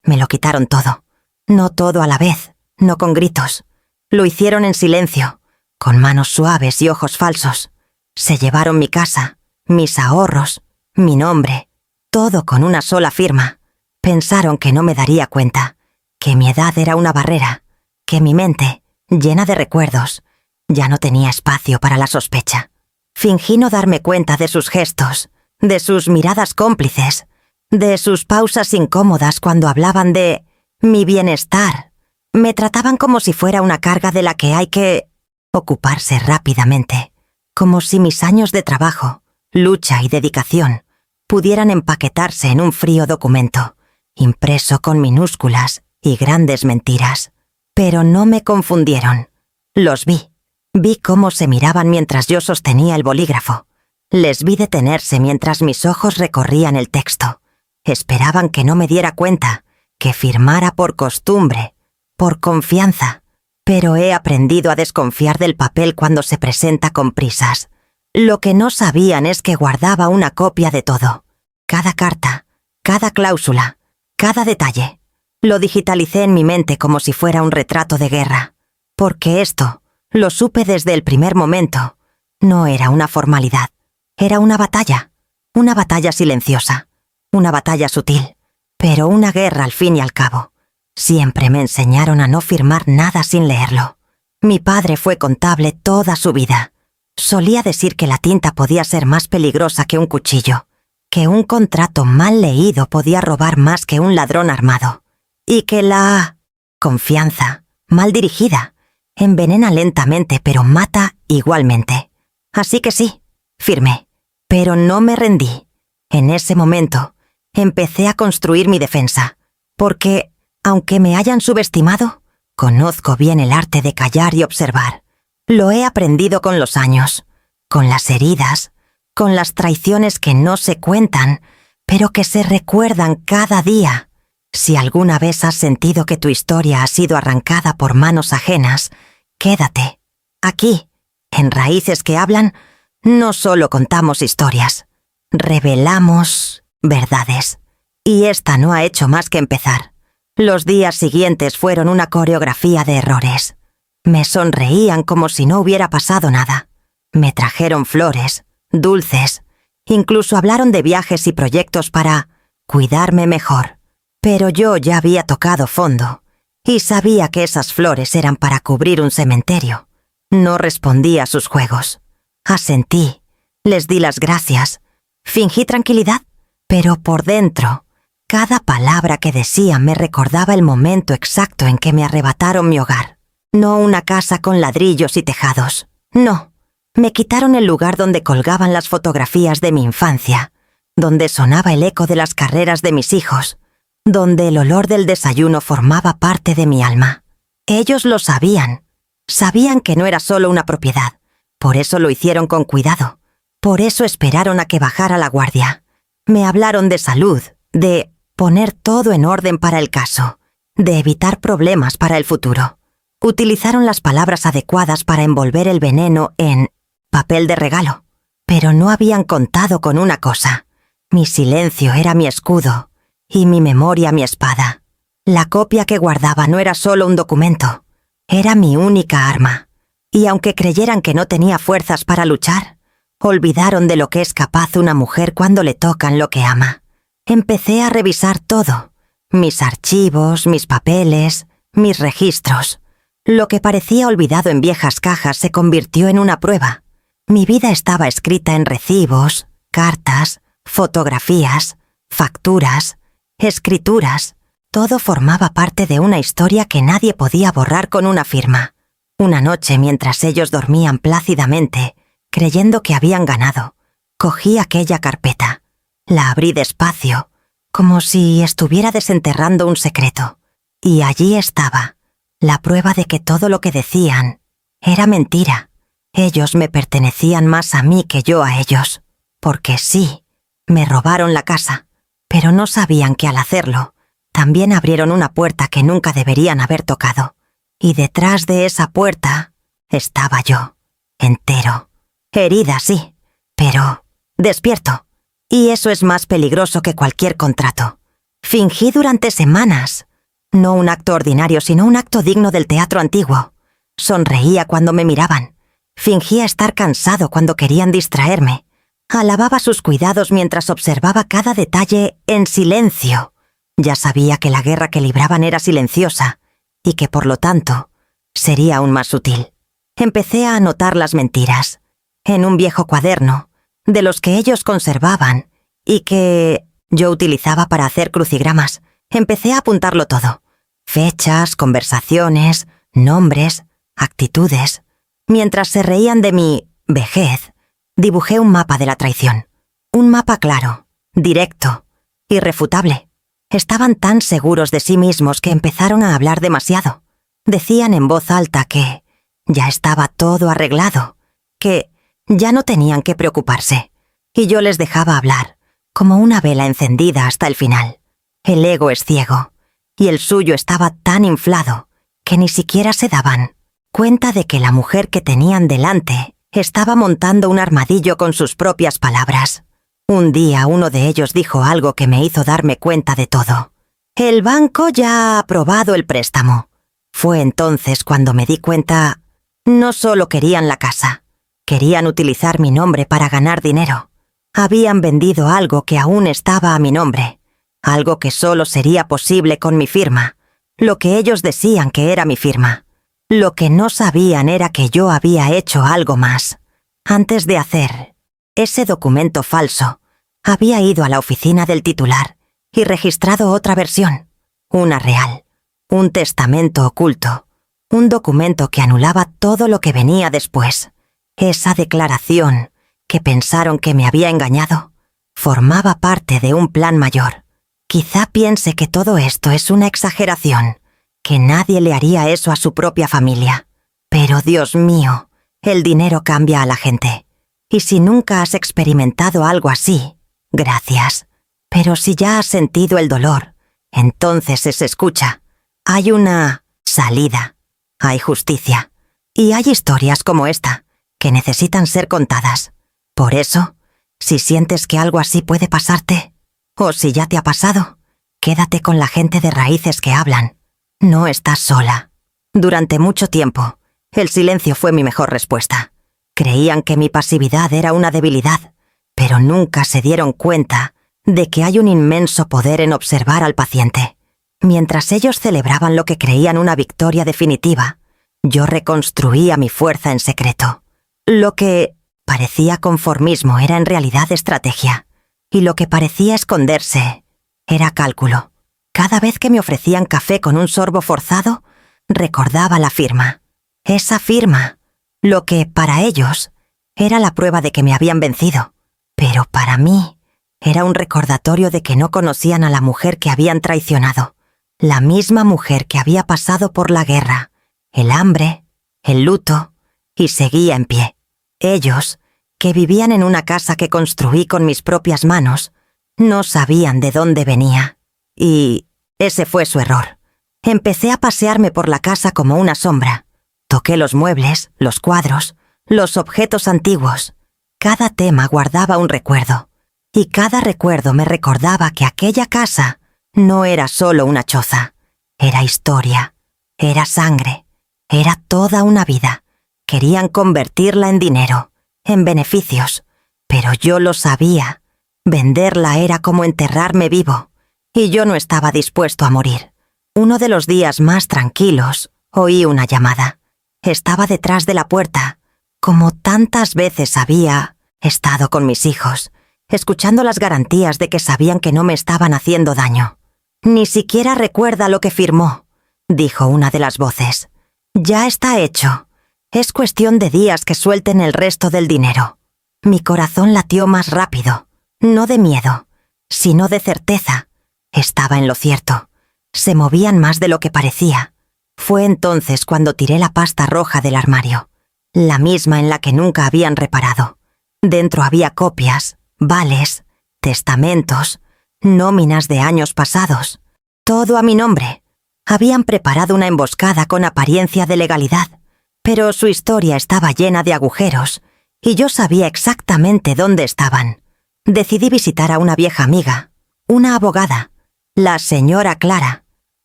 Me lo quitaron todo. No todo a la vez, no con gritos. Lo hicieron en silencio, con manos suaves y ojos falsos. Se llevaron mi casa, mis ahorros, mi nombre, todo con una sola firma. Pensaron que no me daría cuenta, que mi edad era una barrera, que mi mente, llena de recuerdos, ya no tenía espacio para la sospecha. Fingí no darme cuenta de sus gestos, de sus miradas cómplices, de sus pausas incómodas cuando hablaban de mi bienestar. Me trataban como si fuera una carga de la que hay que ocuparse rápidamente, como si mis años de trabajo, lucha y dedicación pudieran empaquetarse en un frío documento, impreso con minúsculas y grandes mentiras. Pero no me confundieron. Los vi. Vi cómo se miraban mientras yo sostenía el bolígrafo. Les vi detenerse mientras mis ojos recorrían el texto. Esperaban que no me diera cuenta, que firmara por costumbre, por confianza. Pero he aprendido a desconfiar del papel cuando se presenta con prisas. Lo que no sabían es que guardaba una copia de todo. Cada carta, cada cláusula, cada detalle. Lo digitalicé en mi mente como si fuera un retrato de guerra. Porque esto, lo supe desde el primer momento, no era una formalidad. Era una batalla silenciosa, una batalla sutil, pero una guerra al fin y al cabo. Siempre me enseñaron a no firmar nada sin leerlo. Mi padre fue contable toda su vida. Solía decir que la tinta podía ser más peligrosa que un cuchillo, que un contrato mal leído podía robar más que un ladrón armado, y que la confianza, mal dirigida, envenena lentamente pero mata igualmente. Así que sí, firmé, pero no me rendí. En ese momento, empecé a construir mi defensa, porque, aunque me hayan subestimado, conozco bien el arte de callar y observar. Lo he aprendido con los años, con las heridas, con las traiciones que no se cuentan, pero que se recuerdan cada día. Si alguna vez has sentido que tu historia ha sido arrancada por manos ajenas, quédate. Aquí, en Raíces que Hablan, no solo contamos historias, revelamos verdades. Y esta no ha hecho más que empezar. Los días siguientes fueron una coreografía de errores. Me sonreían como si no hubiera pasado nada. Me trajeron flores, dulces, incluso hablaron de viajes y proyectos para cuidarme mejor. Pero yo ya había tocado fondo y sabía que esas flores eran para cubrir un cementerio. No respondí a sus juegos. Asentí, les di las gracias, fingí tranquilidad, pero por dentro, cada palabra que decían me recordaba el momento exacto en que me arrebataron mi hogar. No una casa con ladrillos y tejados, no. Me quitaron el lugar donde colgaban las fotografías de mi infancia, donde sonaba el eco de las carreras de mis hijos, donde el olor del desayuno formaba parte de mi alma. Ellos lo sabían. Sabían que no era solo una propiedad. Por eso lo hicieron con cuidado. Por eso esperaron a que bajara la guardia. Me hablaron de salud, de poner todo en orden para el caso, de evitar problemas para el futuro. Utilizaron las palabras adecuadas para envolver el veneno en papel de regalo. Pero no habían contado con una cosa. Mi silencio era mi escudo y mi memoria mi espada. La copia que guardaba no era solo un documento, era mi única arma. Y aunque creyeran que no tenía fuerzas para luchar, olvidaron de lo que es capaz una mujer cuando le tocan lo que ama. Empecé a revisar todo, mis archivos, mis papeles, mis registros. Lo que parecía olvidado en viejas cajas se convirtió en una prueba. Mi vida estaba escrita en recibos, cartas, fotografías, facturas, escrituras. Todo formaba parte de una historia que nadie podía borrar con una firma. Una noche, mientras ellos dormían plácidamente, creyendo que habían ganado, cogí aquella carpeta. La abrí despacio, como si estuviera desenterrando un secreto. Y allí estaba, la prueba de que todo lo que decían era mentira. Ellos me pertenecían más a mí que yo a ellos. Porque sí, me robaron la casa, pero no sabían que al hacerlo, también abrieron una puerta que nunca deberían haber tocado. Y detrás de esa puerta estaba yo, entero. Herida, sí, pero despierto. Y eso es más peligroso que cualquier contrato. Fingí durante semanas. No un acto ordinario, sino un acto digno del teatro antiguo. Sonreía cuando me miraban. Fingía estar cansado cuando querían distraerme. Alababa sus cuidados mientras observaba cada detalle en silencio. Ya sabía que la guerra que libraban era silenciosa y que, por lo tanto, sería aún más sutil. Empecé a anotar las mentiras, en un viejo cuaderno, de los que ellos conservaban y que yo utilizaba para hacer crucigramas. Empecé a apuntarlo todo. Fechas, conversaciones, nombres, actitudes. Mientras se reían de mi vejez, dibujé un mapa de la traición. Un mapa claro, directo, irrefutable. Estaban tan seguros de sí mismos que empezaron a hablar demasiado. Decían en voz alta que ya estaba todo arreglado, que ya no tenían que preocuparse, y yo les dejaba hablar, como una vela encendida hasta el final. El ego es ciego, y el suyo estaba tan inflado que ni siquiera se daban cuenta de que la mujer que tenían delante estaba montando un armadillo con sus propias palabras. Un día uno de ellos dijo algo que me hizo darme cuenta de todo. «El banco ya ha aprobado el préstamo». Fue entonces cuando me di cuenta. No solo querían la casa, querían utilizar mi nombre para ganar dinero. Habían vendido algo que aún estaba a mi nombre, algo que solo sería posible con mi firma, lo que ellos decían que era mi firma. Lo que no sabían era que yo había hecho algo más. Antes de hacer ese documento falso, había ido a la oficina del titular y registrado otra versión, una real, un testamento oculto, un documento que anulaba todo lo que venía después. Esa declaración, que pensaron que me había engañado, formaba parte de un plan mayor. Quizá piense que todo esto es una exageración, que nadie le haría eso a su propia familia. Pero Dios mío, el dinero cambia a la gente. Y si nunca has experimentado algo así, gracias. Pero si ya has sentido el dolor, entonces se escucha. Hay una salida, hay justicia. Y hay historias como esta, que necesitan ser contadas. Por eso, si sientes que algo así puede pasarte, o si ya te ha pasado, quédate con la gente de raíces que hablan. No estás sola. Durante mucho tiempo, el silencio fue mi mejor respuesta. Creían que mi pasividad era una debilidad, pero nunca se dieron cuenta de que hay un inmenso poder en observar al paciente. Mientras ellos celebraban lo que creían una victoria definitiva, yo reconstruía mi fuerza en secreto. Lo que parecía conformismo era en realidad estrategia, y lo que parecía esconderse era cálculo. Cada vez que me ofrecían café con un sorbo forzado, recordaba la firma. Esa firma, lo que para ellos era la prueba de que me habían vencido, pero para mí era un recordatorio de que no conocían a la mujer que habían traicionado, la misma mujer que había pasado por la guerra, el hambre, el luto, y seguía en pie. Ellos, que vivían en una casa que construí con mis propias manos, no sabían de dónde venía. Y ese fue su error. Empecé a pasearme por la casa como una sombra. Toqué los muebles, los cuadros, los objetos antiguos. Cada tema guardaba un recuerdo. Y cada recuerdo me recordaba que aquella casa no era solo una choza. Era historia, era sangre, era toda una vida. Querían convertirla en dinero, en beneficios. Pero yo lo sabía. Venderla era como enterrarme vivo. Y yo no estaba dispuesto a morir. Uno de los días más tranquilos, oí una llamada. Estaba detrás de la puerta, como tantas veces había estado con mis hijos, escuchando las garantías de que sabían que no me estaban haciendo daño. «Ni siquiera recuerda lo que firmó», dijo una de las voces. «Ya está hecho. Es cuestión de días que suelten el resto del dinero». Mi corazón latió más rápido, no de miedo, sino de certeza. Estaba en lo cierto. Se movían más de lo que parecía. Fue entonces cuando tiré la pasta roja del armario, la misma en la que nunca habían reparado. Dentro había copias, vales, testamentos, nóminas de años pasados. Todo a mi nombre. Habían preparado una emboscada con apariencia de legalidad, pero su historia estaba llena de agujeros, y yo sabía exactamente dónde estaban. Decidí visitar a una vieja amiga, una abogada. La señora Clara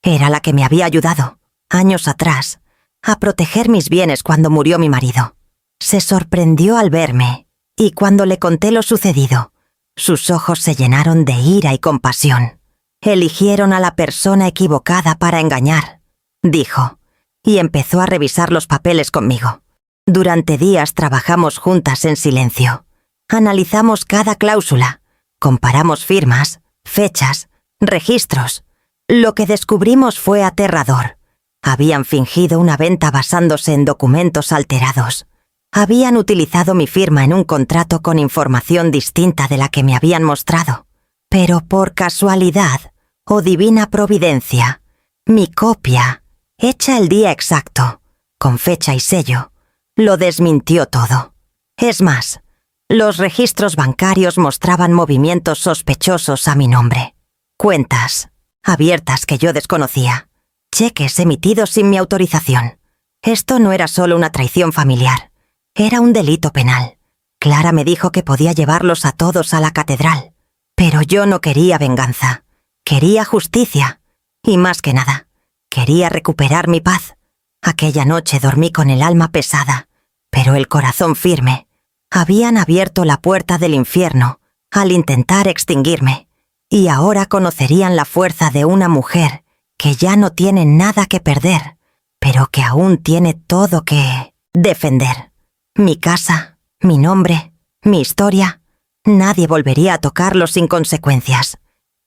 era la que me había ayudado, años atrás, a proteger mis bienes cuando murió mi marido. Se sorprendió al verme, y cuando le conté lo sucedido, sus ojos se llenaron de ira y compasión. Eligieron a la persona equivocada para engañar, dijo, y empezó a revisar los papeles conmigo. Durante días trabajamos juntas en silencio. Analizamos cada cláusula, comparamos firmas, fechas, registros. Lo que descubrimos fue aterrador. Habían fingido una venta basándose en documentos alterados. Habían utilizado mi firma en un contrato con información distinta de la que me habían mostrado. Pero por casualidad, o divina providencia, mi copia, hecha el día exacto, con fecha y sello, lo desmintió todo. Es más, los registros bancarios mostraban movimientos sospechosos a mi nombre. Cuentas abiertas que yo desconocía. Cheques emitidos sin mi autorización. Esto no era solo una traición familiar. Era un delito penal. Clara me dijo que podía llevarlos a todos a la catedral. Pero yo no quería venganza. Quería justicia. Y más que nada, quería recuperar mi paz. Aquella noche dormí con el alma pesada, pero el corazón firme. Habían abierto la puerta del infierno al intentar extinguirme. Y ahora conocerían la fuerza de una mujer que ya no tiene nada que perder, pero que aún tiene todo que defender. Mi casa, mi nombre, mi historia. Nadie volvería a tocarlo sin consecuencias.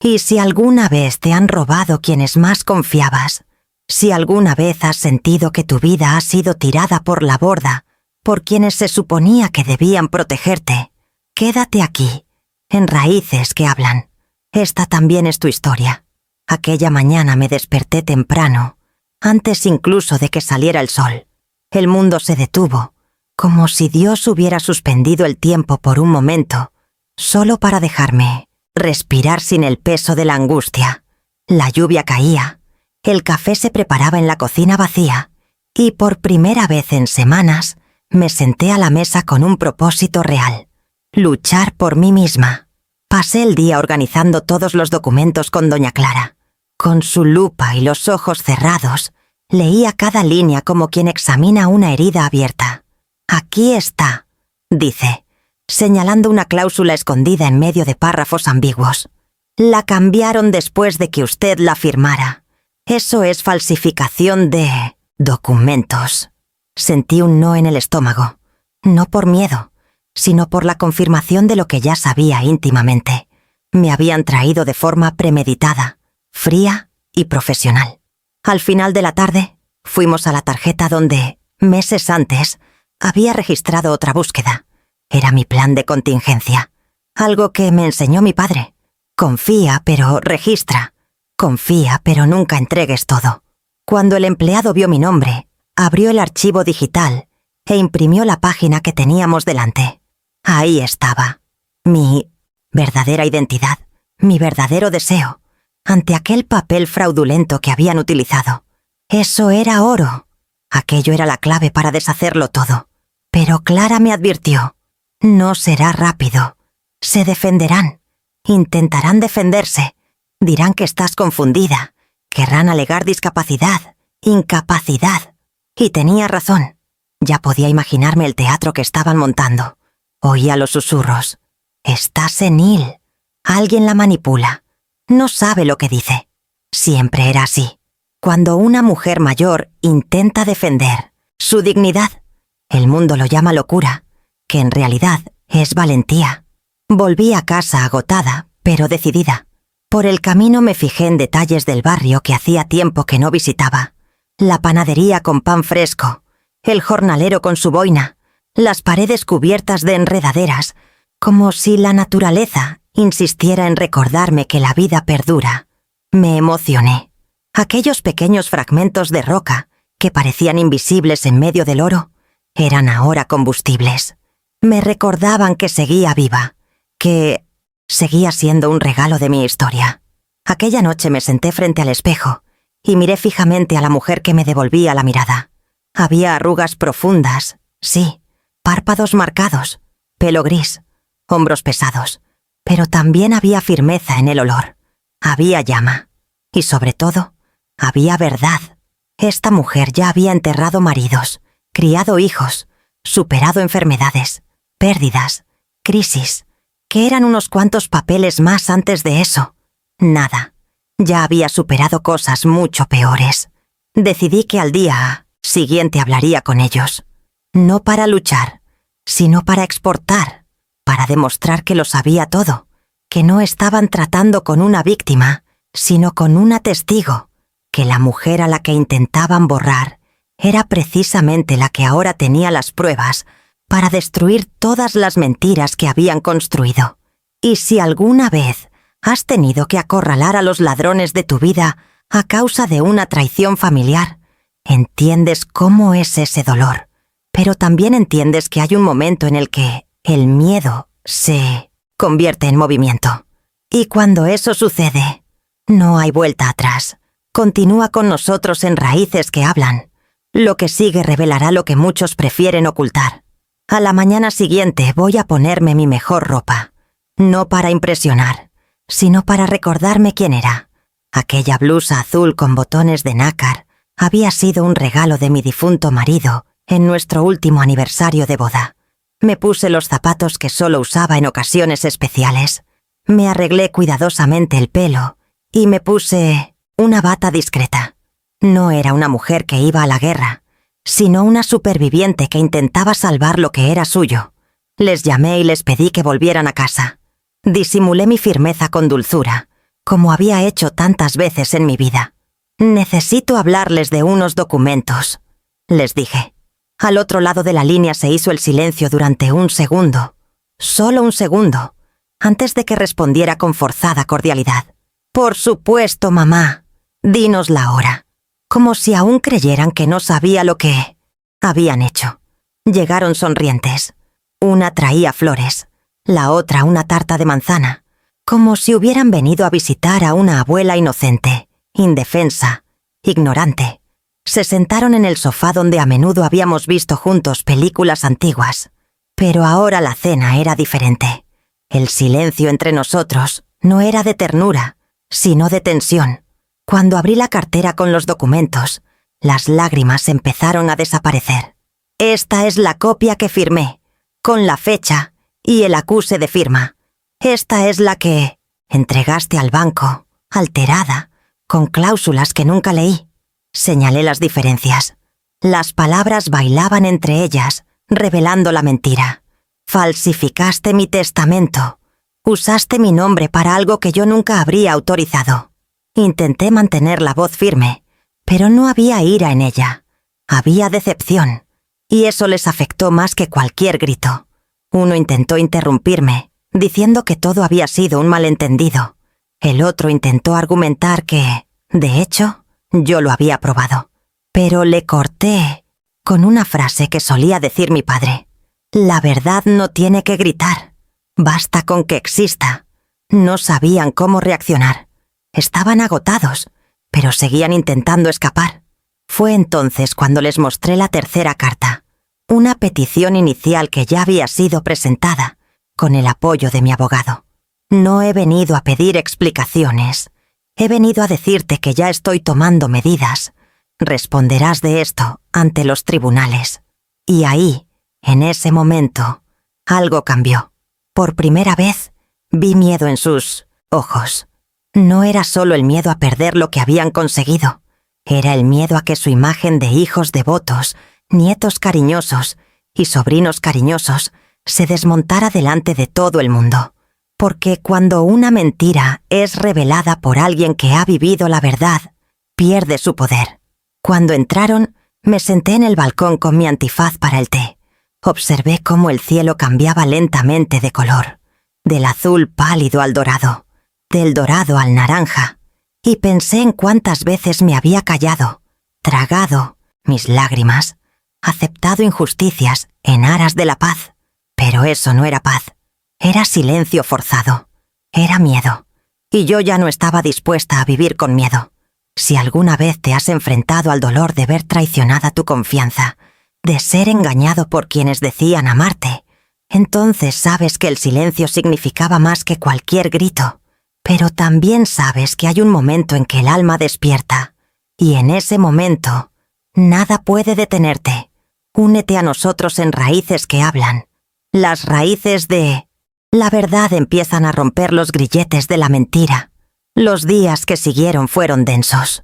Y si alguna vez te han robado quienes más confiabas, si alguna vez has sentido que tu vida ha sido tirada por la borda por quienes se suponía que debían protegerte, quédate aquí, en Raíces que Hablan. Esta también es tu historia. Aquella mañana me desperté temprano, antes incluso de que saliera el sol. El mundo se detuvo, como si Dios hubiera suspendido el tiempo por un momento, solo para dejarme respirar sin el peso de la angustia. La lluvia caía, el café se preparaba en la cocina vacía, y por primera vez en semanas me senté a la mesa con un propósito real: luchar por mí misma. Pasé el día organizando todos los documentos con doña Clara. Con su lupa y los ojos cerrados, leía cada línea como quien examina una herida abierta. Aquí está, dice, señalando una cláusula escondida en medio de párrafos ambiguos. La cambiaron después de que usted la firmara. Eso es falsificación de documentos. Sentí un no en el estómago, no por miedo, sino por la confirmación de lo que ya sabía íntimamente. Me habían traído de forma premeditada, fría y profesional. Al final de la tarde, fuimos a la tarjeta donde, meses antes, había registrado otra búsqueda. Era mi plan de contingencia, algo que me enseñó mi padre. Confía, pero registra. Confía, pero nunca entregues todo. Cuando el empleado vio mi nombre, abrió el archivo digital e imprimió la página que teníamos delante. Ahí estaba, mi verdadera identidad, mi verdadero deseo, ante aquel papel fraudulento que habían utilizado. Eso era oro. Aquello era la clave para deshacerlo todo. Pero Clara me advirtió: no será rápido. Se defenderán. Intentarán defenderse. Dirán que estás confundida. Querrán alegar discapacidad, incapacidad. Y tenía razón. Ya podía imaginarme el teatro que estaban montando. Oía los susurros. Está senil. Alguien la manipula. No sabe lo que dice. Siempre era así. Cuando una mujer mayor intenta defender su dignidad, el mundo lo llama locura, que en realidad es valentía. Volví a casa agotada, pero decidida. Por el camino me fijé en detalles del barrio que hacía tiempo que no visitaba. La panadería con pan fresco, el jornalero con su boina, las paredes cubiertas de enredaderas, como si la naturaleza insistiera en recordarme que la vida perdura. Me emocioné. Aquellos pequeños fragmentos de roca, que parecían invisibles en medio del oro, eran ahora combustibles. Me recordaban que seguía viva, que seguía siendo un regalo de mi historia. Aquella noche me senté frente al espejo y miré fijamente a la mujer que me devolvía la mirada. Había arrugas profundas, sí, párpados marcados, pelo gris, hombros pesados, pero también había firmeza en el olor. Había llama. Y sobre todo, había verdad. Esta mujer ya había enterrado maridos, criado hijos, superado enfermedades, pérdidas, crisis, que eran unos cuantos papeles más antes de eso. Nada. Ya había superado cosas mucho peores. Decidí que al día siguiente hablaría con ellos. No para luchar, sino para exportar, para demostrar que lo sabía todo, que no estaban tratando con una víctima, sino con una testigo, que la mujer a la que intentaban borrar era precisamente la que ahora tenía las pruebas para destruir todas las mentiras que habían construido. Y si alguna vez has tenido que acorralar a los ladrones de tu vida a causa de una traición familiar, entiendes cómo es ese dolor, pero también entiendes que hay un momento en el que el miedo se convierte en movimiento. Y cuando eso sucede, no hay vuelta atrás. Continúa con nosotros en raíces que hablan. Lo que sigue revelará lo que muchos prefieren ocultar. A la mañana siguiente voy a ponerme mi mejor ropa, no para impresionar, sino para recordarme quién era. Aquella blusa azul con botones de nácar había sido un regalo de mi difunto marido en nuestro último aniversario de boda. Me puse los zapatos que solo usaba en ocasiones especiales. Me arreglé cuidadosamente el pelo y me puse una bata discreta. No era una mujer que iba a la guerra, sino una superviviente que intentaba salvar lo que era suyo. Les llamé y les pedí que volvieran a casa. Disimulé mi firmeza con dulzura, como había hecho tantas veces en mi vida. «Necesito hablarles de unos documentos», les dije. Al otro lado de la línea se hizo el silencio durante un segundo, solo un segundo, antes de que respondiera con forzada cordialidad. «Por supuesto, mamá. Dinos la hora». Como si aún creyeran que no sabía lo que habían hecho. Llegaron sonrientes. Una traía flores, la otra una tarta de manzana, como si hubieran venido a visitar a una abuela inocente, indefensa, ignorante. Se sentaron en el sofá donde a menudo habíamos visto juntos películas antiguas. Pero ahora la cena era diferente. El silencio entre nosotros no era de ternura, sino de tensión. Cuando abrí la cartera con los documentos, las lágrimas empezaron a desaparecer. «Esta es la copia que firmé, con la fecha y el acuse de firma. Esta es la que entregaste al banco, alterada, con cláusulas que nunca leí». Señalé las diferencias. Las palabras bailaban entre ellas, revelando la mentira. «Falsificaste mi testamento. Usaste mi nombre para algo que yo nunca habría autorizado». Intenté mantener la voz firme, pero no había ira en ella. Había decepción, y eso les afectó más que cualquier grito. Uno intentó interrumpirme, diciendo que todo había sido un malentendido. El otro intentó argumentar que, de hecho, yo lo había probado. Pero le corté con una frase que solía decir mi padre. «La verdad no tiene que gritar. Basta con que exista». No sabían cómo reaccionar. Estaban agotados, pero seguían intentando escapar. Fue entonces cuando les mostré la tercera carta, una petición inicial que ya había sido presentada, con el apoyo de mi abogado. «No he venido a pedir explicaciones. He venido a decirte que ya estoy tomando medidas. Responderás de esto ante los tribunales». Y ahí, en ese momento, algo cambió. Por primera vez, vi miedo en sus ojos. No era solo el miedo a perder lo que habían conseguido. Era el miedo a que su imagen de hijos devotos, nietos cariñosos y sobrinos cariñosos se desmontara delante de todo el mundo. Porque cuando una mentira es revelada por alguien que ha vivido la verdad, pierde su poder. Cuando entraron, me senté en el balcón con mi antifaz para el té. Observé cómo el cielo cambiaba lentamente de color, del azul pálido al dorado, del dorado al naranja, y pensé en cuántas veces me había callado, tragado mis lágrimas, aceptado injusticias en aras de la paz. Pero eso no era paz, era silencio forzado, era miedo, y yo ya no estaba dispuesta a vivir con miedo. Si alguna vez te has enfrentado al dolor de ver traicionada tu confianza, de ser engañado por quienes decían amarte, entonces sabes que el silencio significaba más que cualquier grito. Pero también sabes que hay un momento en que el alma despierta, y en ese momento, nada puede detenerte. Únete a nosotros en raíces que hablan. Las raíces de... La verdad empiezan a romper los grilletes de la mentira. Los días que siguieron fueron densos.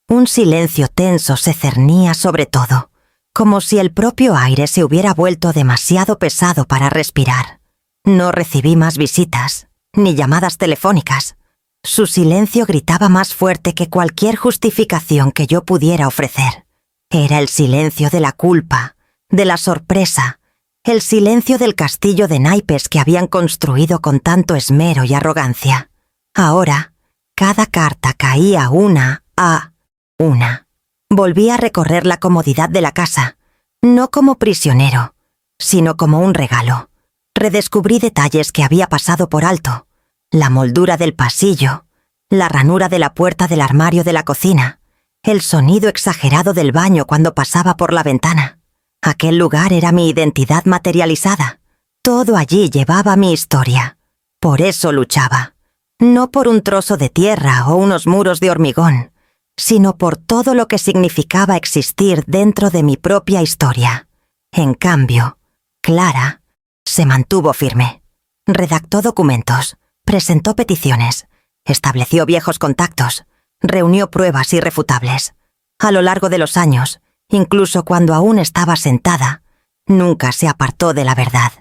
Un silencio tenso se cernía sobre todo, como si el propio aire se hubiera vuelto demasiado pesado para respirar. No recibí más visitas, ni llamadas telefónicas. Su silencio gritaba más fuerte que cualquier justificación que yo pudiera ofrecer. Era el silencio de la culpa, de la sorpresa, el silencio del castillo de naipes que habían construido con tanto esmero y arrogancia. Ahora, cada carta caía una a una. Volví a recorrer la comodidad de la casa, no como prisionero, sino como un regalo. Redescubrí detalles que había pasado por alto, la moldura del pasillo, la ranura de la puerta del armario de la cocina, el sonido exagerado del baño cuando pasaba por la ventana. Aquel lugar era mi identidad materializada. Todo allí llevaba mi historia. Por eso luchaba. No por un trozo de tierra o unos muros de hormigón, sino por todo lo que significaba existir dentro de mi propia historia. En cambio, Clara se mantuvo firme. Redactó documentos, presentó peticiones, estableció viejos contactos, reunió pruebas irrefutables. A lo largo de los años, incluso cuando aún estaba sentada, nunca se apartó de la verdad.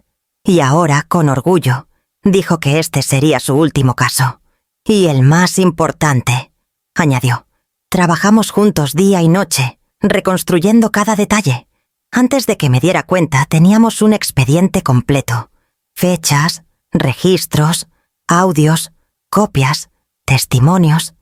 Y ahora, con orgullo, dijo que este sería su último caso. Y el más importante, añadió. Trabajamos juntos día y noche, reconstruyendo cada detalle. Antes de que me diera cuenta, teníamos un expediente completo. Fechas, registros, audios, copias, testimonios.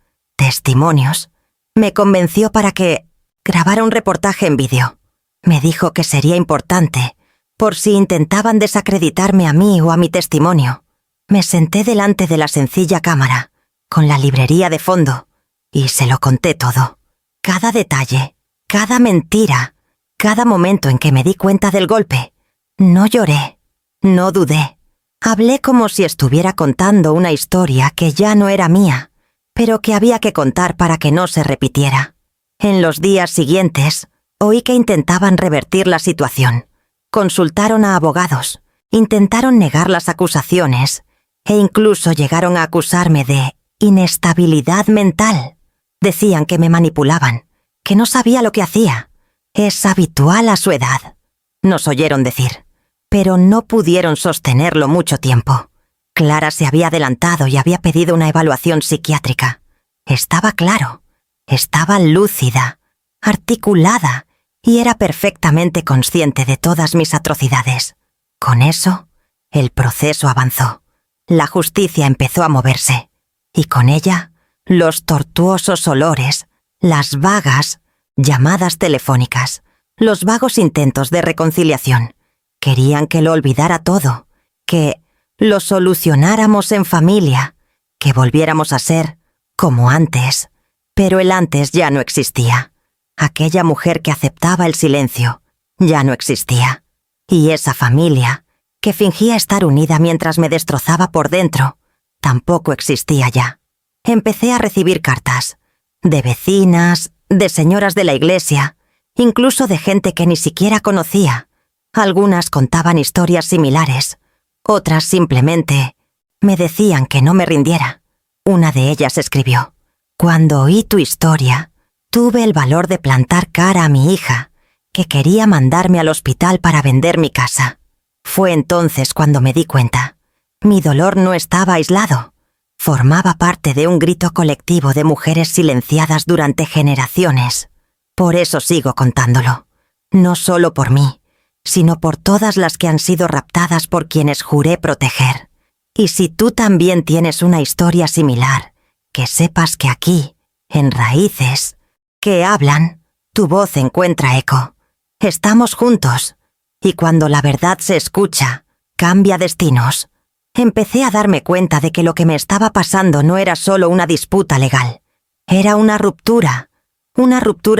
Me convenció para que grabara un reportaje en vídeo. Me dijo que sería importante, por si intentaban desacreditarme a mí o a mi testimonio. Me senté delante de la sencilla cámara, con la librería de fondo, y se lo conté todo. Cada detalle, cada mentira, cada momento en que me di cuenta del golpe. No lloré, no dudé. Hablé como si estuviera contando una historia que ya no era mía, pero que había que contar para que no se repitiera. En los días siguientes, oí que intentaban revertir la situación. Consultaron a abogados, intentaron negar las acusaciones, e incluso llegaron a acusarme de inestabilidad mental. Decían que me manipulaban, que no sabía lo que hacía. Es habitual a su edad, nos oyeron decir, pero no pudieron sostenerlo mucho tiempo. Clara se había adelantado y había pedido una evaluación psiquiátrica. Estaba claro, estaba lúcida, articulada, y era perfectamente consciente de todas mis atrocidades. Con eso, el proceso avanzó. La justicia empezó a moverse, y con ella, los tortuosos olores, las vagas llamadas telefónicas, los vagos intentos de reconciliación. Querían que lo olvidara todo, que lo solucionáramos en familia, que volviéramos a ser como antes. Pero el antes ya no existía. Aquella mujer que aceptaba el silencio ya no existía. Y esa familia, que fingía estar unida mientras me destrozaba por dentro, tampoco existía ya. Empecé a recibir cartas, de vecinas, de señoras de la iglesia, incluso de gente que ni siquiera conocía. Algunas contaban historias similares, otras simplemente me decían que no me rindiera. Una de ellas escribió: «Cuando oí tu historia, tuve el valor de plantar cara a mi hija, que quería mandarme al hospital para vender mi casa. Fue entonces cuando me di cuenta. Mi dolor no estaba aislado. Formaba parte de un grito colectivo de mujeres silenciadas durante generaciones. Por eso sigo contándolo. No solo por mí, sino por todas las que han sido raptadas por quienes juré proteger. Y si tú también tienes una historia similar, que sepas que aquí, en Raíces, que hablan, tu voz encuentra eco. Estamos juntos, y cuando la verdad se escucha, cambia destinos». Empecé a darme cuenta de que lo que me estaba pasando no era solo una disputa legal. Era una ruptura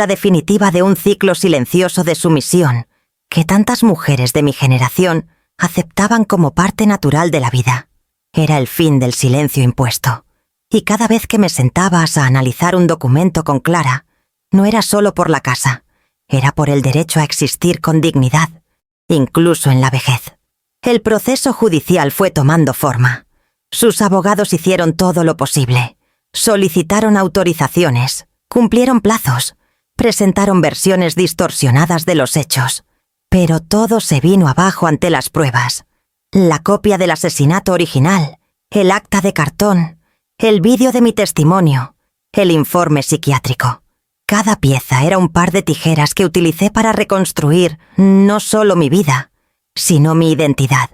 definitiva de un ciclo silencioso de sumisión que tantas mujeres de mi generación aceptaban como parte natural de la vida. Era el fin del silencio impuesto. y cada vez que me sentabas a analizar un documento con Clara, no era solo por la casa, era por el derecho a existir con dignidad, incluso en la vejez. El proceso judicial fue tomando forma. Sus abogados hicieron todo lo posible. Solicitaron autorizaciones, cumplieron plazos, presentaron versiones distorsionadas de los hechos. Pero todo se vino abajo ante las pruebas. La copia del asesinato original, el acta de cartón, el vídeo de mi testimonio, el informe psiquiátrico. Cada pieza era un par de tijeras que utilicé para reconstruir no solo mi vida, sino mi identidad.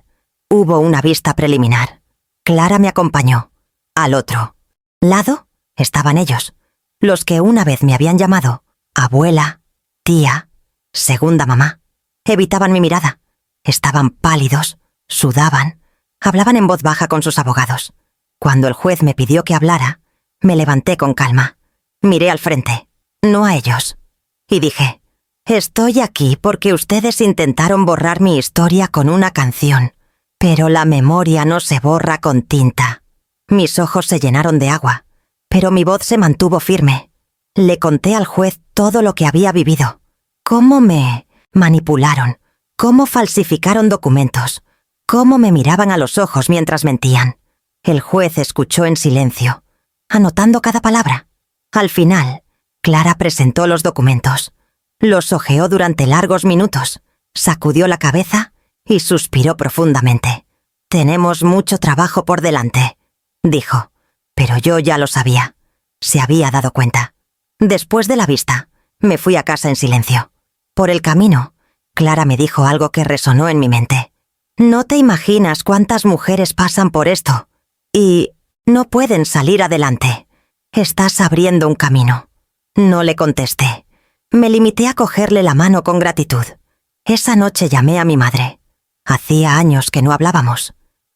Hubo una vista preliminar. Clara me acompañó. Al otro lado estaban ellos, los que una vez me habían llamado abuela, tía, segunda mamá. Evitaban mi mirada. Estaban pálidos, sudaban, hablaban en voz baja con sus abogados. Cuando el juez me pidió que hablara, me levanté con calma. Miré al frente, no a ellos, y dije: estoy aquí porque ustedes intentaron borrar mi historia con una canción, pero la memoria no se borra con tinta. Mis ojos se llenaron de agua, pero mi voz se mantuvo firme. Le conté al juez todo lo que había vivido. Cómo me manipularon, cómo falsificaron documentos, cómo me miraban a los ojos mientras mentían. El juez escuchó en silencio, anotando cada palabra. Al final, Clara presentó los documentos. Los hojeó durante largos minutos, sacudió la cabeza y suspiró profundamente. «Tenemos mucho trabajo por delante», dijo, pero yo ya lo sabía. Se había dado cuenta. Después de la vista, me fui a casa en silencio. Por el camino, Clara me dijo algo que resonó en mi mente. «No te imaginas cuántas mujeres pasan por esto y no pueden salir adelante. Estás abriendo un camino». No le contesté. Me limité a cogerle la mano con gratitud. Esa noche llamé a mi madre. Hacía años que no hablábamos.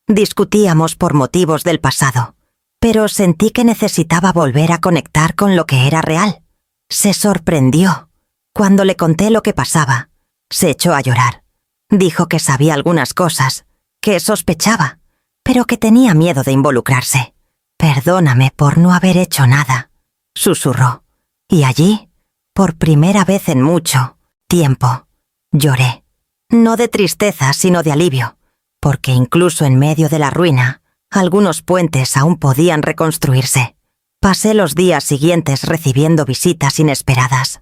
Discutíamos por motivos del pasado, pero sentí que necesitaba volver a conectar con lo que era real. Se sorprendió. Cuando le conté lo que pasaba, se echó a llorar. Dijo que sabía algunas cosas, que sospechaba, pero que tenía miedo de involucrarse. «Perdóname por no haber hecho nada», susurró. Y allí, por primera vez en mucho tiempo, lloré. No de tristeza, sino de alivio, porque incluso en medio de la ruina, algunos puentes aún podían reconstruirse. Pasé los días siguientes recibiendo visitas inesperadas.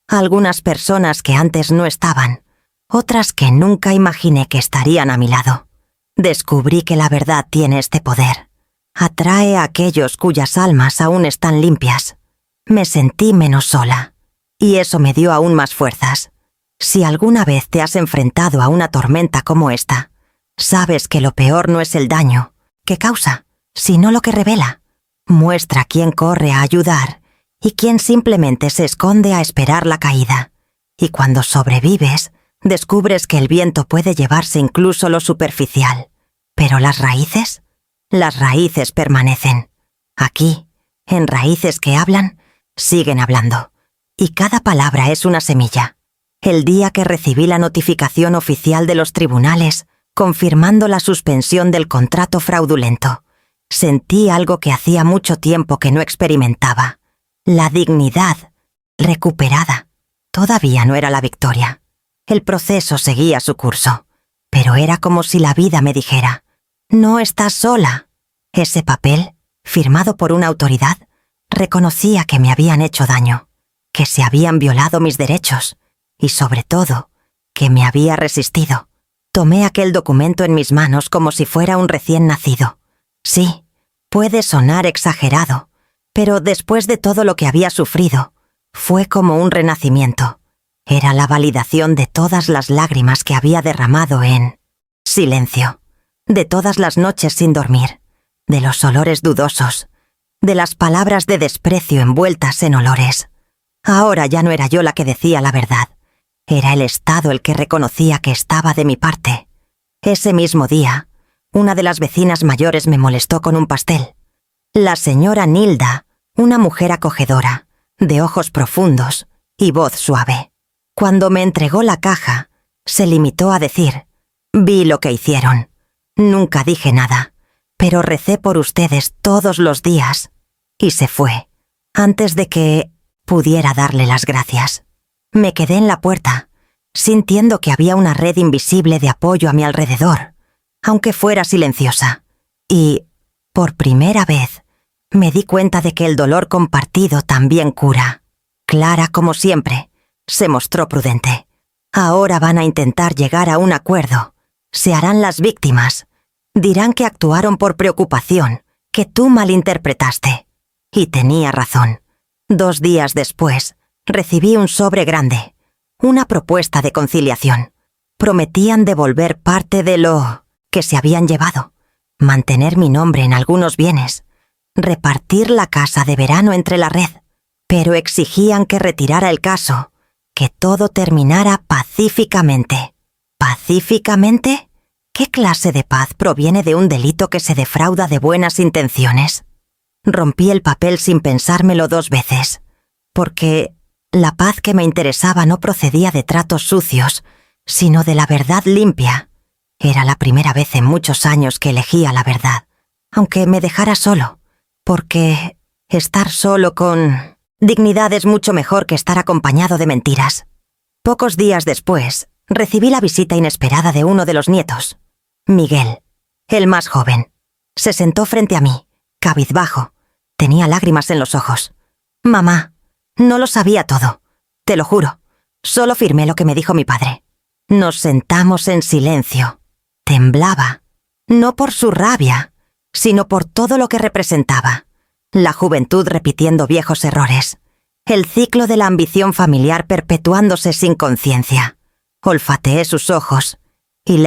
Algunas personas que antes no estaban, otras que nunca imaginé que estarían a mi lado. Descubrí que la verdad tiene este poder. Atrae a aquellos cuyas almas aún están limpias. Me sentí menos sola, y eso me dio aún más fuerzas. Si alguna vez te has enfrentado a una tormenta como esta, sabes que lo peor no es el daño que causa, sino lo que revela. Muestra quién corre a ayudar y quién simplemente se esconde a esperar la caída. Y cuando sobrevives, descubres que el viento puede llevarse incluso lo superficial. Pero las raíces permanecen. Aquí, en Raíces que Hablan, siguen hablando. Y cada palabra es una semilla. El día que recibí la notificación oficial de los tribunales confirmando la suspensión del contrato fraudulento, sentí algo que hacía mucho tiempo que no experimentaba. La dignidad recuperada. Todavía no era la victoria. El proceso seguía su curso, pero era como si la vida me dijera: «No estás sola». Ese papel, firmado por una autoridad, reconocía que me habían hecho daño, que se habían violado mis derechos y, sobre todo, que me había resistido. Tomé aquel documento en mis manos como si fuera un recién nacido. Sí, puede sonar exagerado, pero después de todo lo que había sufrido, fue como un renacimiento. Era la validación de todas las lágrimas que había derramado en silencio, de todas las noches sin dormir, de los olores dudosos, de las palabras de desprecio envueltas en olores. Ahora ya no era yo la que decía la verdad. Era el Estado el que reconocía que estaba de mi parte. Ese mismo día, una de las vecinas mayores me molestó con un pastel. La señora Nilda, una mujer acogedora, de ojos profundos y voz suave. Cuando me entregó la caja, se limitó a decir: «Vi lo que hicieron. Nunca dije nada, pero recé por ustedes todos los días y se fue, antes de que pudiera darle las gracias. Me quedé en la puerta, sintiendo que había una red invisible de apoyo a mi alrededor, aunque fuera silenciosa, y, por primera vez, me di cuenta de que el dolor compartido también cura. Clara, como siempre, se mostró prudente. Ahora van a intentar llegar a un acuerdo. Se harán las víctimas. Dirán que actuaron por preocupación, que tú malinterpretaste. Y tenía razón. 2 días después, recibí un sobre grande, una propuesta de conciliación. Prometían devolver parte de lo que se habían llevado, mantener mi nombre en algunos bienes, repartir la casa de verano entre la red, pero exigían que retirara el caso, que todo terminara pacíficamente. ¿Pacíficamente? ¿Qué clase de paz proviene de un delito que se defrauda de buenas intenciones? Rompí el papel sin pensármelo 2 veces, porque la paz que me interesaba no procedía de tratos sucios, sino de la verdad limpia. Era la primera vez en muchos años que elegía la verdad, aunque me dejara solo, porque estar solo con dignidad es mucho mejor que estar acompañado de mentiras. Pocos días después, recibí la visita inesperada de uno de los nietos, Miguel, el más joven. Se sentó frente a mí, cabizbajo. Tenía lágrimas en los ojos. «Mamá, no lo sabía todo. Te lo juro. Solo firmé lo que me dijo mi padre». Nos sentamos en silencio. Temblaba, no por su rabia, sino por todo lo que representaba. La juventud repitiendo viejos errores. El ciclo de la ambición familiar perpetuándose sin conciencia. Olfateé sus ojos y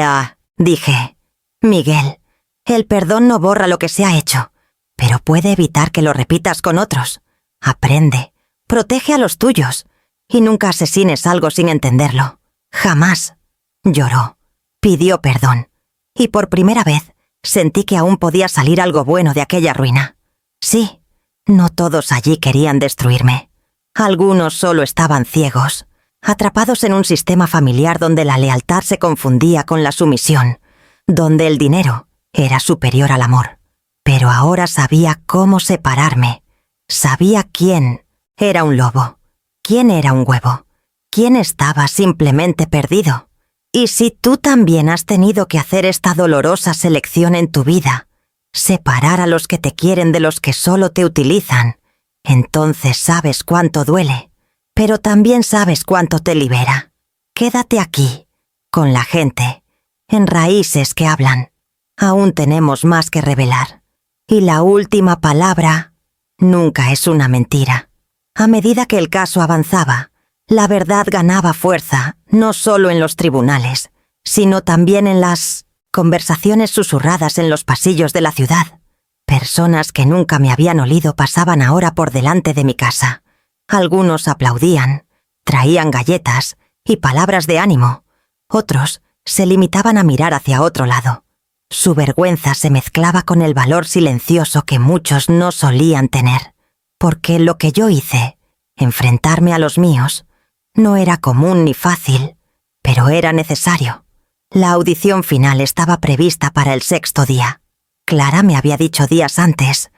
dije: «Miguel, el perdón no borra lo que se ha hecho, pero puede evitar que lo repitas con otros. Aprende, protege a los tuyos y nunca asesines algo sin entenderlo. Jamás». Lloró, pidió perdón, y por primera vez sentí que aún podía salir algo bueno de aquella ruina. Sí, no todos allí querían destruirme. Algunos solo estaban ciegos, atrapados en un sistema familiar donde la lealtad se confundía con la sumisión, donde el dinero era superior al amor. Pero ahora sabía cómo separarme. Sabía quién era un lobo, quién era un huevo, quién estaba simplemente perdido. Y si tú también has tenido que hacer esta dolorosa selección en tu vida, separar a los que te quieren de los que solo te utilizan, entonces sabes cuánto duele, pero también sabes cuánto te libera. Quédate aquí, con la gente, en raíces que hablan. Aún tenemos más que revelar. Y la última palabra nunca es una mentira. A medida que el caso avanzaba, la verdad ganaba fuerza, no solo en los tribunales, sino también en las conversaciones susurradas en los pasillos de la ciudad. Personas que nunca me habían olido pasaban ahora por delante de mi casa. Algunos aplaudían, traían galletas y palabras de ánimo. Otros se limitaban a mirar hacia otro lado. Su vergüenza se mezclaba con el valor silencioso que muchos no solían tener, porque lo que yo hice, enfrentarme a los míos, no era común ni fácil, pero era necesario. La audición final estaba prevista para el 6.º día. Clara me había dicho días antes: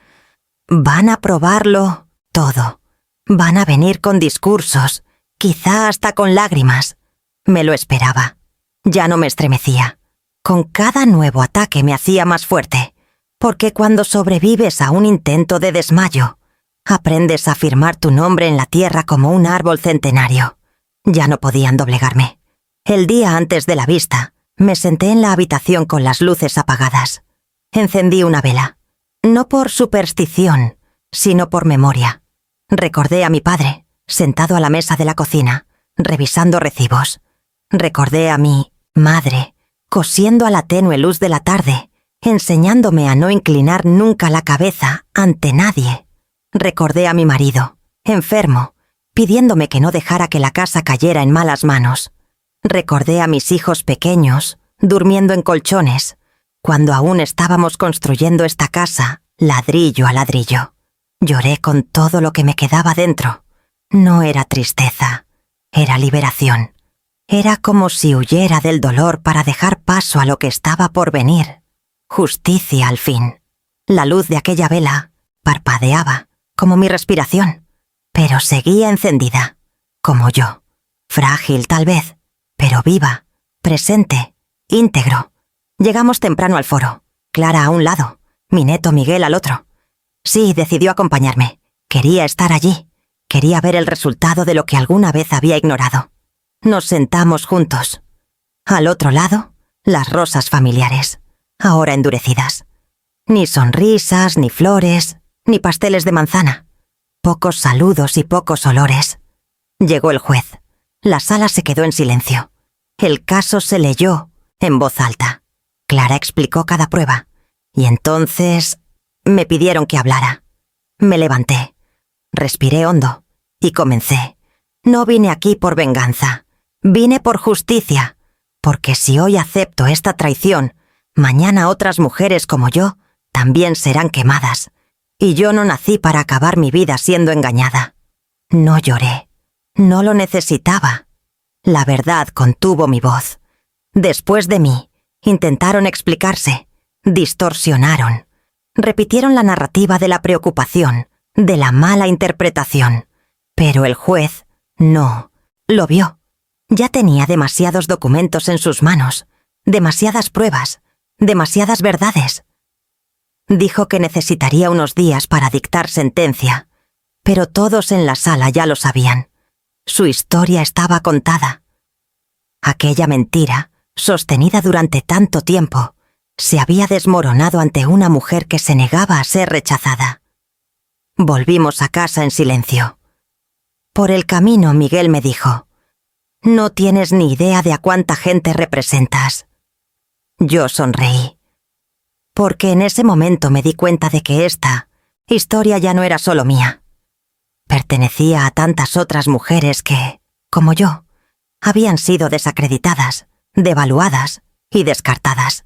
«Van a probarlo todo. Van a venir con discursos, quizá hasta con lágrimas». Me lo esperaba. Ya no me estremecía. Con cada nuevo ataque me hacía más fuerte, porque cuando sobrevives a un intento de desmayo, aprendes a firmar tu nombre en la tierra como un árbol centenario. Ya no podían doblegarme. El día antes de la vista, me senté en la habitación con las luces apagadas. Encendí una vela. No por superstición, sino por memoria. Recordé a mi padre, sentado a la mesa de la cocina, revisando recibos. Recordé a mi madre, cosiendo a la tenue luz de la tarde, enseñándome a no inclinar nunca la cabeza ante nadie. Recordé a mi marido, enfermo, pidiéndome que no dejara que la casa cayera en malas manos. Recordé a mis hijos pequeños, durmiendo en colchones, cuando aún estábamos construyendo esta casa, ladrillo a ladrillo. Lloré con todo lo que me quedaba dentro. No era tristeza, era liberación. Era como si huyera del dolor para dejar paso a lo que estaba por venir. Justicia al fin. La luz de aquella vela parpadeaba, como mi respiración, pero seguía encendida, como yo. Frágil tal vez, pero viva, presente, íntegro. Llegamos temprano al foro, Clara a un lado, mi neto Miguel al otro. Sí, decidió acompañarme. Quería estar allí. Quería ver el resultado de lo que alguna vez había ignorado. Nos sentamos juntos. Al otro lado, las rosas familiares, ahora endurecidas. Ni sonrisas, ni flores, ni pasteles de manzana. Pocos saludos y pocos olores. Llegó el juez. La sala se quedó en silencio. El caso se leyó en voz alta. Clara explicó cada prueba. Y entonces me pidieron que hablara. Me levanté. Respiré hondo y comencé. No vine aquí por venganza. Vine por justicia. Porque si hoy acepto esta traición, mañana otras mujeres como yo también serán quemadas. Y yo no nací para acabar mi vida siendo engañada. No lloré. No lo necesitaba. La verdad contuvo mi voz. Después de mí, intentaron explicarse, distorsionaron, repitieron la narrativa de la preocupación, de la mala interpretación. Pero el juez, no, lo vio. Ya tenía demasiados documentos en sus manos, demasiadas pruebas, demasiadas verdades. Dijo que necesitaría unos días para dictar sentencia, pero todos en la sala ya lo sabían. Su historia estaba contada. Aquella mentira, sostenida durante tanto tiempo, se había desmoronado ante una mujer que se negaba a ser rechazada. Volvimos a casa en silencio. Por el camino Miguel me dijo: «No tienes ni idea de a cuánta gente representas». Yo sonreí. Porque en ese momento me di cuenta de que esta historia ya no era solo mía. Pertenecía a tantas otras mujeres que, como yo, habían sido desacreditadas, devaluadas y descartadas.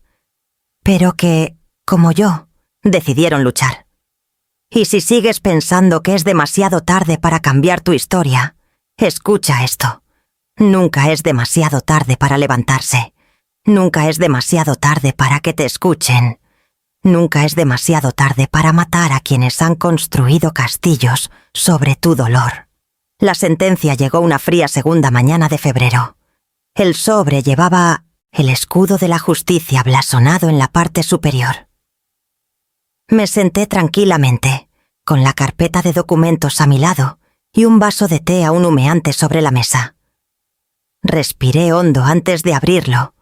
Pero que, como yo, decidieron luchar. Y si sigues pensando que es demasiado tarde para cambiar tu historia, escucha esto. Nunca es demasiado tarde para levantarse. Nunca es demasiado tarde para que te escuchen. Nunca es demasiado tarde para matar a quienes han construido castillos sobre tu dolor. La sentencia llegó una fría segunda mañana de febrero. El sobre llevaba el escudo de la justicia blasonado en la parte superior. Me senté tranquilamente, con la carpeta de documentos a mi lado y un vaso de té aún humeante sobre la mesa. Respiré hondo antes de abrirlo,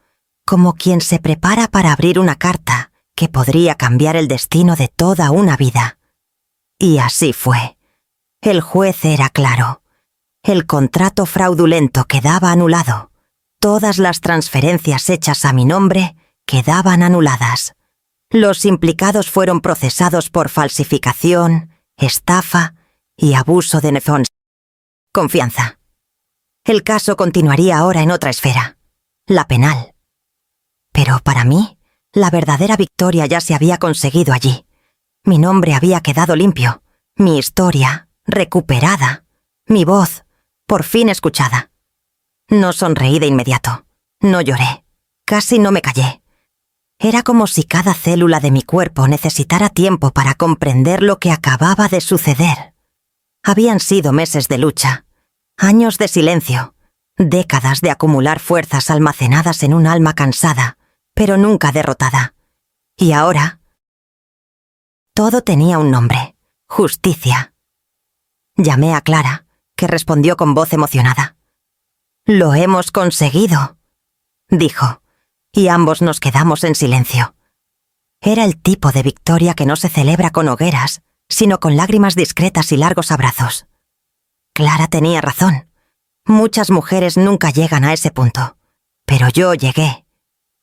como quien se prepara para abrir una carta que podría cambiar el destino de toda una vida. Y así fue. El juez era claro. El contrato fraudulento quedaba anulado. Todas las transferencias hechas a mi nombre quedaban anuladas. Los implicados fueron procesados por falsificación, estafa y abuso de confianza. El caso continuaría ahora en otra esfera, la penal. Pero para mí, la verdadera victoria ya se había conseguido allí. Mi nombre había quedado limpio, mi historia recuperada, mi voz por fin escuchada. No sonreí de inmediato, no lloré, casi no me callé. Era como si cada célula de mi cuerpo necesitara tiempo para comprender lo que acababa de suceder. Habían sido meses de lucha, años de silencio, décadas de acumular fuerzas almacenadas en un alma cansada, pero nunca derrotada. Y ahora, todo tenía un nombre: justicia. Llamé a Clara, que respondió con voz emocionada. «Lo hemos conseguido», dijo, y ambos nos quedamos en silencio. Era el tipo de victoria que no se celebra con hogueras, sino con lágrimas discretas y largos abrazos. Clara tenía razón. Muchas mujeres nunca llegan a ese punto, pero yo llegué.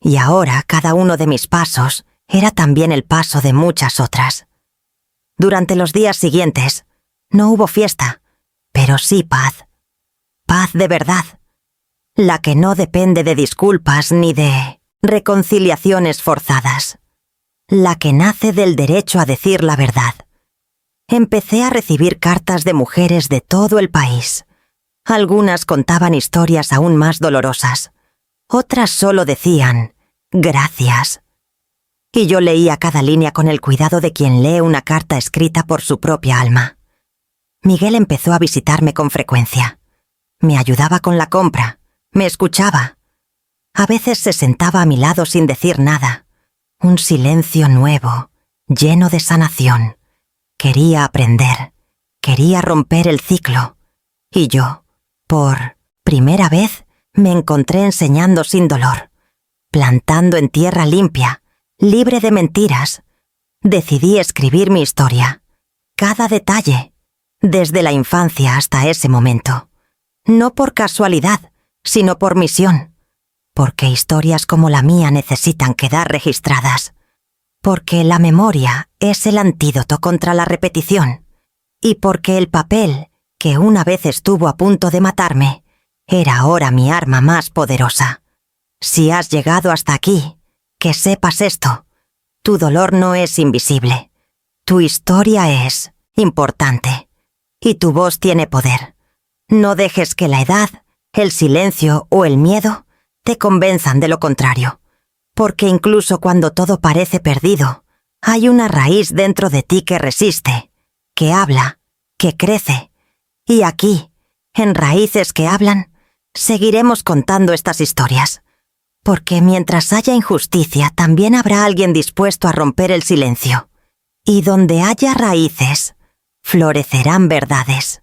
Y ahora cada uno de mis pasos era también el paso de muchas otras. Durante los días siguientes, no hubo fiesta, pero sí paz. Paz de verdad. La que no depende de disculpas ni de reconciliaciones forzadas. La que nace del derecho a decir la verdad. Empecé a recibir cartas de mujeres de todo el país. Algunas contaban historias aún más dolorosas. Otras solo decían «gracias». Y yo leía cada línea con el cuidado de quien lee una carta escrita por su propia alma. Miguel empezó a visitarme con frecuencia. Me ayudaba con la compra, me escuchaba. A veces se sentaba a mi lado sin decir nada. Un silencio nuevo, lleno de sanación. Quería aprender, quería romper el ciclo. Y yo, por primera vez, me encontré enseñando sin dolor, plantando en tierra limpia, libre de mentiras. Decidí escribir mi historia, cada detalle, desde la infancia hasta ese momento. No por casualidad, sino por misión. Porque historias como la mía necesitan quedar registradas. Porque la memoria es el antídoto contra la repetición. Y porque el papel, que una vez estuvo a punto de matarme, era ahora mi arma más poderosa. Si has llegado hasta aquí, que sepas esto. Tu dolor no es invisible. Tu historia es importante. Y tu voz tiene poder. No dejes que la edad, el silencio o el miedo te convenzan de lo contrario. Porque incluso cuando todo parece perdido, hay una raíz dentro de ti que resiste, que habla, que crece. Y aquí, en Raíces que Hablan, seguiremos contando estas historias. Porque mientras haya injusticia, también habrá alguien dispuesto a romper el silencio. Y donde haya raíces, florecerán verdades.